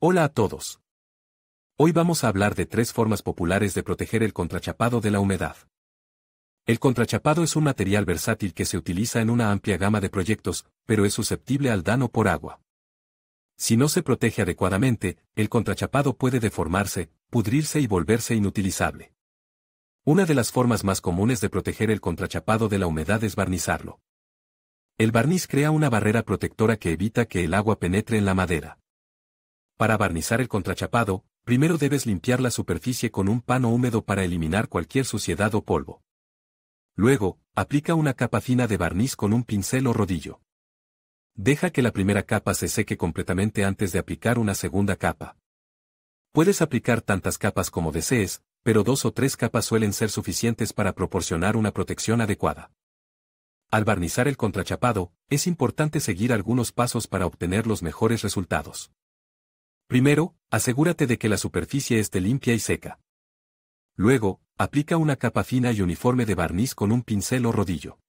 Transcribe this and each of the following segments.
Hola a todos. Hoy vamos a hablar de 3 formas populares de proteger el contrachapado de la humedad. El contrachapado es un material versátil que se utiliza en una amplia gama de proyectos, pero es susceptible al daño por agua. Si no se protege adecuadamente, el contrachapado puede deformarse, pudrirse y volverse inutilizable. Una de las formas más comunes de proteger el contrachapado de la humedad es barnizarlo. El barniz crea una barrera protectora que evita que el agua penetre en la madera. Para barnizar el contrachapado, primero debes limpiar la superficie con un pano húmedo para eliminar cualquier suciedad o polvo. Luego, aplica una capa fina de barniz con un pincel o rodillo. Deja que la primera capa se seque completamente antes de aplicar una segunda capa. Puedes aplicar tantas capas como desees, pero 2 o 3 capas suelen ser suficientes para proporcionar una protección adecuada. Al barnizar el contrachapado, es importante seguir algunos pasos para obtener los mejores resultados. Primero, asegúrate de que la superficie esté limpia y seca. Luego, aplica una capa fina y uniforme de barniz con un pincel o rodillo.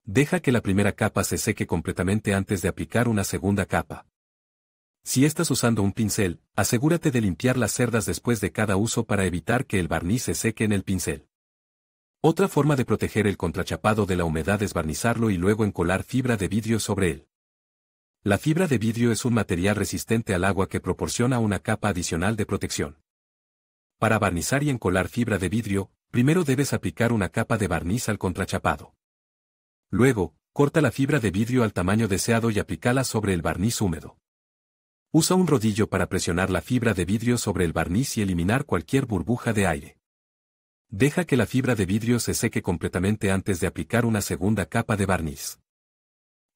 Deja que la primera capa se seque completamente antes de aplicar una segunda capa. Si estás usando un pincel, asegúrate de limpiar las cerdas después de cada uso para evitar que el barniz se seque en el pincel. Otra forma de proteger el contrachapado de la humedad es barnizarlo y luego encolar fibra de vidrio sobre él. La fibra de vidrio es un material resistente al agua que proporciona una capa adicional de protección. Para barnizar y encolar fibra de vidrio, primero debes aplicar una capa de barniz al contrachapado. Luego, corta la fibra de vidrio al tamaño deseado y aplícala sobre el barniz húmedo. Usa un rodillo para presionar la fibra de vidrio sobre el barniz y eliminar cualquier burbuja de aire. Deja que la fibra de vidrio se seque completamente antes de aplicar una segunda capa de barniz.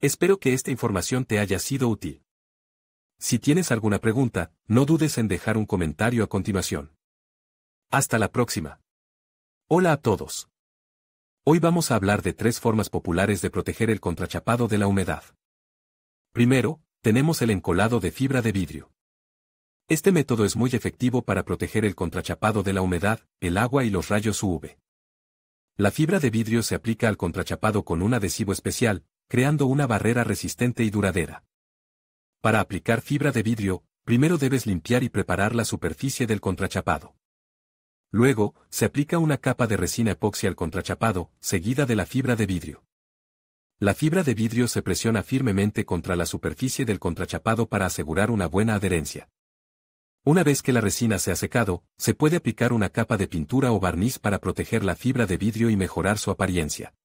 Espero que esta información te haya sido útil. Si tienes alguna pregunta, no dudes en dejar un comentario a continuación. Hasta la próxima. Hola a todos. Hoy vamos a hablar de 3 formas populares de proteger el contrachapado de la humedad. Primero, tenemos el encolado de fibra de vidrio. Este método es muy efectivo para proteger el contrachapado de la humedad, el agua y los rayos UV. La fibra de vidrio se aplica al contrachapado con un adhesivo especial, creando una barrera resistente y duradera. Para aplicar fibra de vidrio, primero debes limpiar y preparar la superficie del contrachapado. Luego, se aplica una capa de resina epoxi al contrachapado, seguida de la fibra de vidrio. La fibra de vidrio se presiona firmemente contra la superficie del contrachapado para asegurar una buena adherencia. Una vez que la resina se ha secado, se puede aplicar una capa de pintura o barniz para proteger la fibra de vidrio y mejorar su apariencia.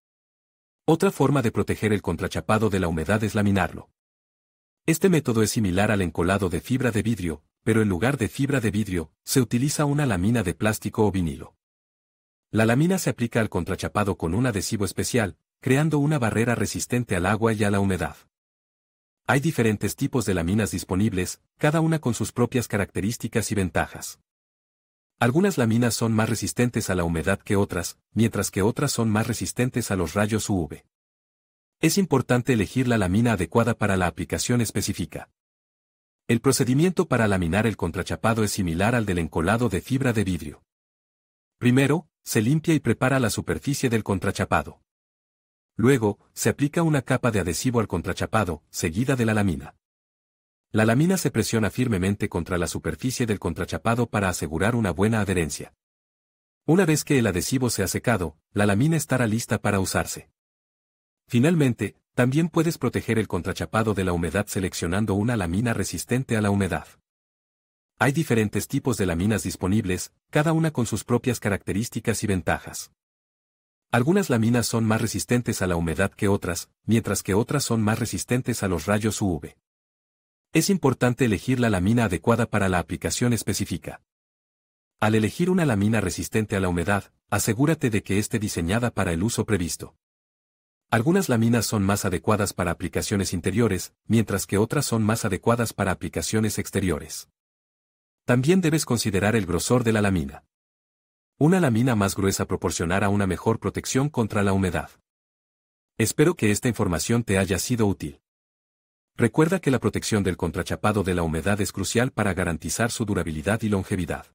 Otra forma de proteger el contrachapado de la humedad es laminarlo. Este método es similar al encolado de fibra de vidrio, pero en lugar de fibra de vidrio, se utiliza una lámina de plástico o vinilo. La lámina se aplica al contrachapado con un adhesivo especial, creando una barrera resistente al agua y a la humedad. Hay diferentes tipos de láminas disponibles, cada una con sus propias características y ventajas. Algunas láminas son más resistentes a la humedad que otras, mientras que otras son más resistentes a los rayos UV. Es importante elegir la lámina adecuada para la aplicación específica. El procedimiento para laminar el contrachapado es similar al del encolado de fibra de vidrio. Primero, se limpia y prepara la superficie del contrachapado. Luego, se aplica una capa de adhesivo al contrachapado, seguida de la lámina. La lámina se presiona firmemente contra la superficie del contrachapado para asegurar una buena adherencia. Una vez que el adhesivo se ha secado, la lámina estará lista para usarse. Finalmente, también puedes proteger el contrachapado de la humedad seleccionando una lámina resistente a la humedad. Hay diferentes tipos de láminas disponibles, cada una con sus propias características y ventajas. Algunas láminas son más resistentes a la humedad que otras, mientras que otras son más resistentes a los rayos UV. Es importante elegir la lámina adecuada para la aplicación específica. Al elegir una lámina resistente a la humedad, asegúrate de que esté diseñada para el uso previsto. Algunas láminas son más adecuadas para aplicaciones interiores, mientras que otras son más adecuadas para aplicaciones exteriores. También debes considerar el grosor de la lámina. Una lámina más gruesa proporcionará una mejor protección contra la humedad. Espero que esta información te haya sido útil. Recuerda que la protección del contrachapado de la humedad es crucial para garantizar su durabilidad y longevidad.